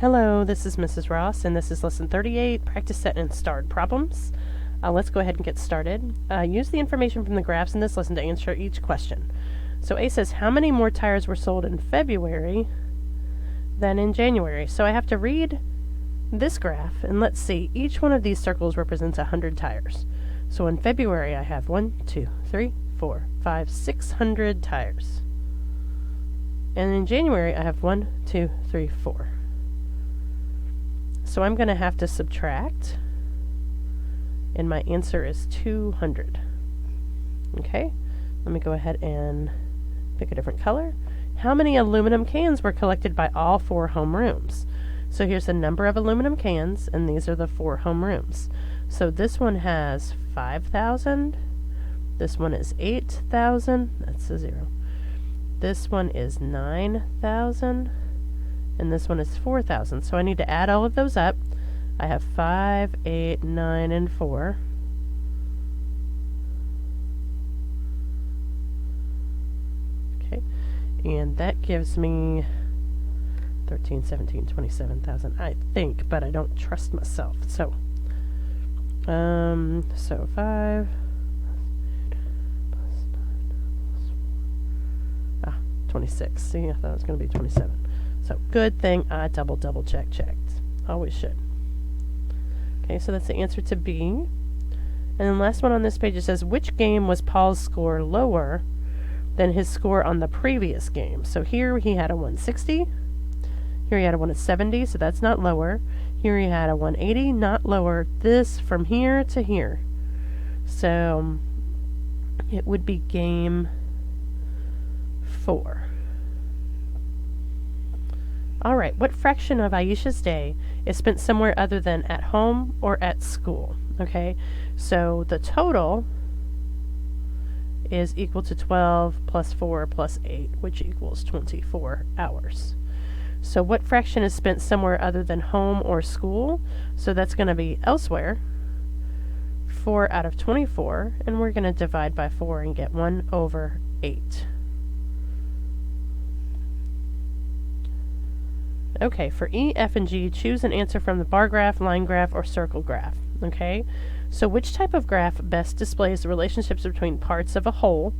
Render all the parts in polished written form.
Hello, this is Mrs. Ross, and this is Lesson 38, Practice Set and Starred Problems. Let's go ahead and get started. Use the information from the graphs in this lesson to answer each question. So A says, how many more tires were sold in February than in January? So I have to read this graph, and let's see, each one of these circles represents 100 tires. So in February I have 600 tires. And in January I have 4. So I'm going to have to subtract, and my answer is 200. Okay, let me go ahead and pick a different color. How many aluminum cans were collected by all 4 homerooms? So here's the number of aluminum cans, and these are the 4 homerooms. So this one has 5,000. This one is 8,000. That's a 0. This one is 9,000. And this one is 4,000. So I need to add all of those up. I have 5, 8, 9, and 4. Okay, and that gives me 13, 17, 27,000, I think, but I don't trust myself. So 5 plus 9 plus 4. 26. See, I thought it was going to be 27. So good thing I double checked. Always should. Okay, so that's the answer to B. And then last one on this page, it says, which game was Paul's score lower than his score on the previous game? So here he had a 160. Here he had a 170, so that's not lower. Here he had a 180, not lower. This from here to here. So it would be game 4. All right, what fraction of Aisha's day is spent somewhere other than at home or at school? Okay, so the total is equal to 12 plus 4 plus 8, which equals 24 hours. So what fraction is spent somewhere other than home or school? So that's going to be elsewhere, 4 out of 24, and we're going to divide by 4 and get 1/8. Okay, for E, F, and G, choose an answer from the bar graph, line graph, or circle graph. Okay, so which type of graph best displays the relationships between parts of a whole?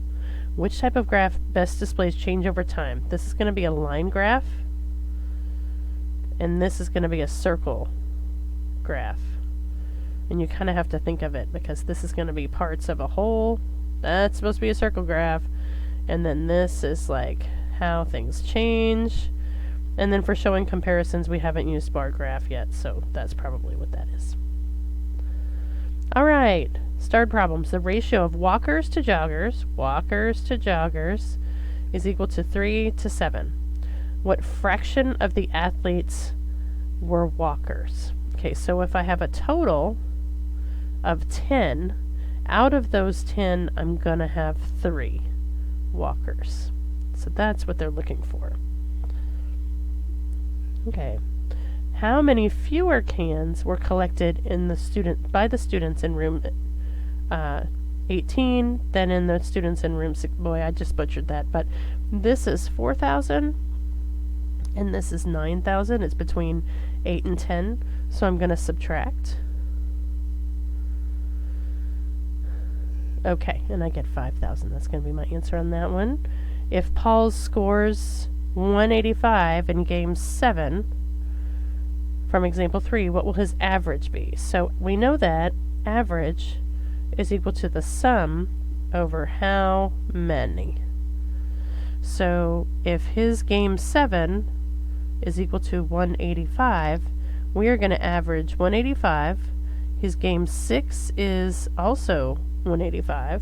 Which type of graph best displays change over time? This is going to be a line graph, and this is going to be a circle graph. And you kind of have to think of it, because this is going to be parts of a whole. That's supposed to be a circle graph. And then this is like how things change. And then for showing comparisons, we haven't used bar graph yet, so that's probably what that is. All right, starred problems. The ratio of walkers to joggers is equal to 3 to 7. What fraction of the athletes were walkers? Okay, so if I have a total of 10, out of those 10, I'm going to have 3 walkers. So that's what they're looking for. Okay, how many fewer cans were collected in by the students in room 18 than in the students in room 6? Boy, I just butchered that, but this is 4,000 and this is 9,000. It's between 8 and 10, so I'm going to subtract. Okay, and I get 5,000. That's going to be my answer on that one. If Paul scores 185 in game 7 from example 3, what will his average be? So we know that average is equal to the sum over how many. So if his game 7 is equal to 185, we are going to average 185. His game 6 is also 185.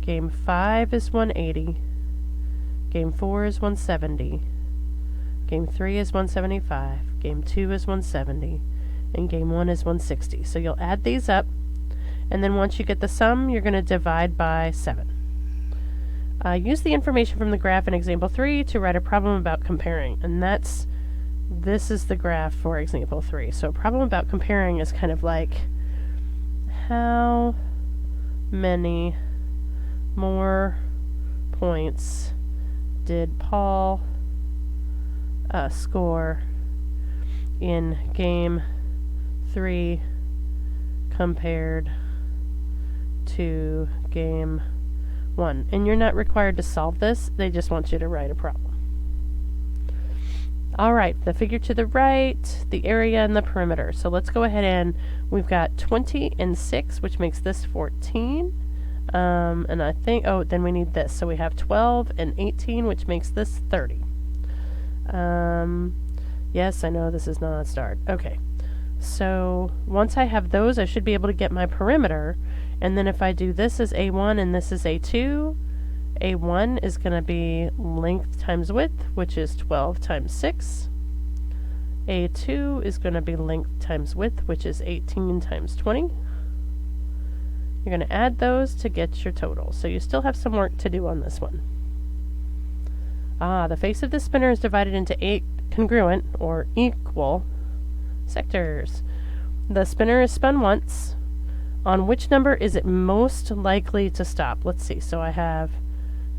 Game 5 is 180. Game 4 is 170, Game 3 is 175, Game 2 is 170, and Game 1 is 160. So you'll add these up, and then once you get the sum, you're going to divide by 7. Use the information from the graph in example 3 to write a problem about comparing, and this is the graph for example 3. So a problem about comparing is kind of like, how many more points did Paul score in game 3 compared to game 1. And you're not required to solve this, they just want you to write a problem. Alright, the figure to the right, the area, and the perimeter. So let's go ahead and we've got 20 and 6, which makes this 14. And I think, then we need this. So we have 12 and 18, which makes this 30. Yes, I know this is not a start. Okay. So once I have those, I should be able to get my perimeter. And then if I do this as A1 and this is A2, A1 is going to be length times width, which is 12 times 6. A2 is going to be length times width, which is 18 times 20. You're going to add those to get your total. So you still have some work to do on this one. The face of the spinner is divided into 8 congruent, or equal, sectors. The spinner is spun once. On which number is it most likely to stop? Let's see. So I have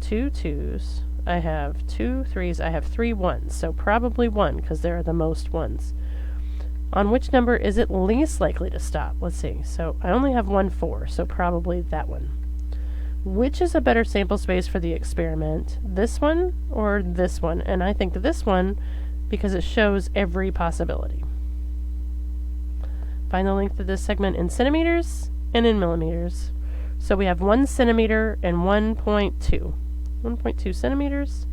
2 2s, I have 2 3s, I have 3 1s, so probably 1 because there are the most 1s. On which number is it least likely to stop? Let's see, so I only have 1 4, so probably that one. Which is a better sample space for the experiment, this one or this one? And I think this one because it shows every possibility. Find the length of this segment in centimeters and in millimeters. So we have 1 centimeter and 1.2. 1.2 centimeters,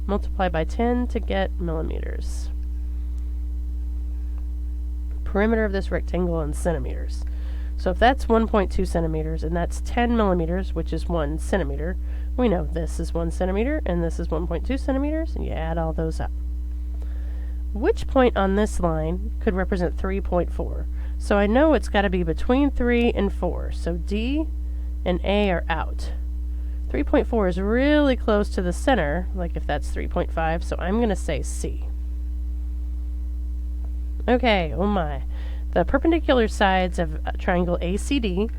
multiply by 10 to get millimeters. Perimeter of this rectangle in centimeters. So if that's 1.2 centimeters and that's 10 millimeters, which is 1 centimeter, we know this is 1 centimeter and this is 1.2 centimeters, and you add all those up. Which point on this line could represent 3.4? So I know it's got to be between 3 and 4. So D and A are out. 3.4 is really close to the center, like if that's 3.5, so I'm going to say C. Okay, oh my. The perpendicular sides of a triangle ACD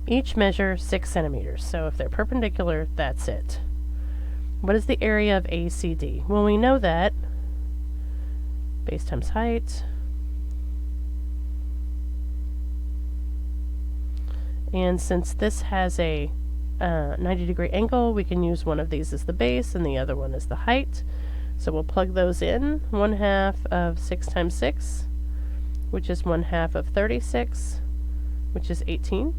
each measure 6 centimeters. So if they're perpendicular, that's it. What is the area of ACD? Well, we know that base times height. And since this has a 90-degree angle, we can use one of these as the base and the other one as the height. So we'll plug those in. 1/2 of 6 times 6, which is 1/2 of 36, which is 18.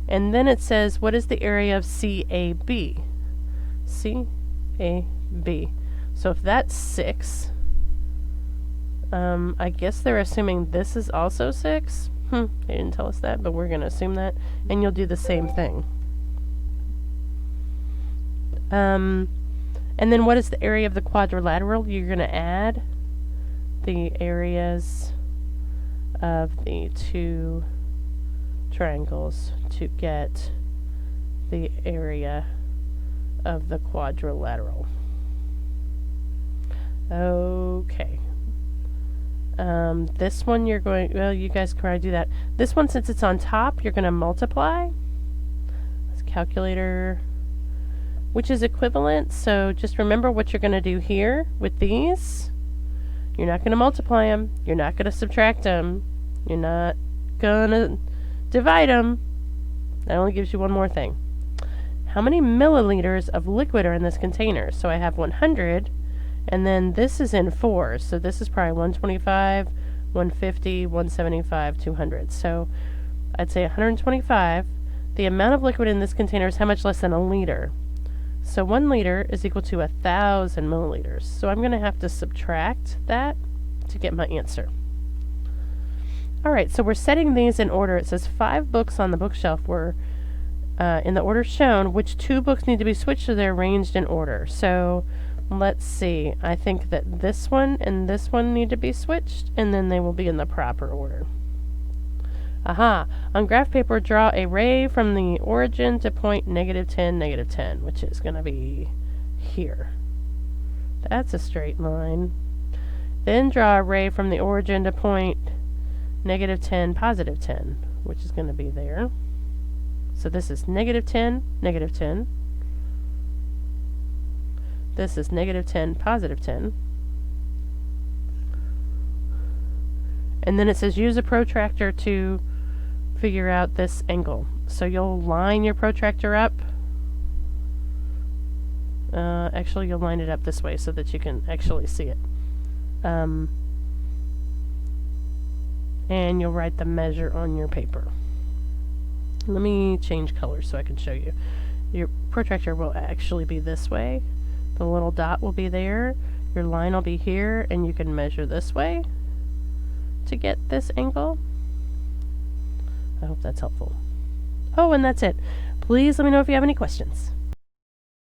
And then it says, what is the area of CAB? CAB. So if that's 6, I guess they're assuming this is also 6. They didn't tell us that, but we're going to assume that. And you'll do the same thing. And then what is the area of the quadrilateral? You're going to add the areas of the 2 triangles to get the area of the quadrilateral. Okay. This one you're going, well, you guys can probably do that. This one, since it's on top, you're going to multiply. Let's calculator, which is equivalent. So just remember what you're going to do here with these. You're not going to multiply them. You're not going to subtract them. You're not going to divide them. That only gives you one more thing. How many milliliters of liquid are in this container? So I have 100. And then this is in 4s, so this is probably 125, 150, 175, 200. So I'd say 125. The amount of liquid in this container is how much less than a liter? So 1 liter is equal to 1,000 milliliters. So I'm going to have to subtract that to get my answer. Alright, so we're setting these in order. It says 5 books on the bookshelf were in the order shown. Which 2 books need to be switched so they're arranged in order? So let's see. I think that this one and this one need to be switched, and then they will be in the proper order. Aha! On graph paper, draw a ray from the origin to point -10, -10, which is going to be here. That's a straight line. Then draw a ray from the origin to point -10, +10, which is going to be there. So this is -10, -10. This is -10, +10. And then it says use a protractor to figure out this angle. So you'll line your protractor up. Actually, you'll line it up this way so that you can actually see it. And you'll write the measure on your paper. Let me change colors so I can show you. Your protractor will actually be this way. The little dot will be there. Your line will be here, and you can measure this way to get this angle. I hope that's helpful. Oh, and that's it. Please let me know if you have any questions.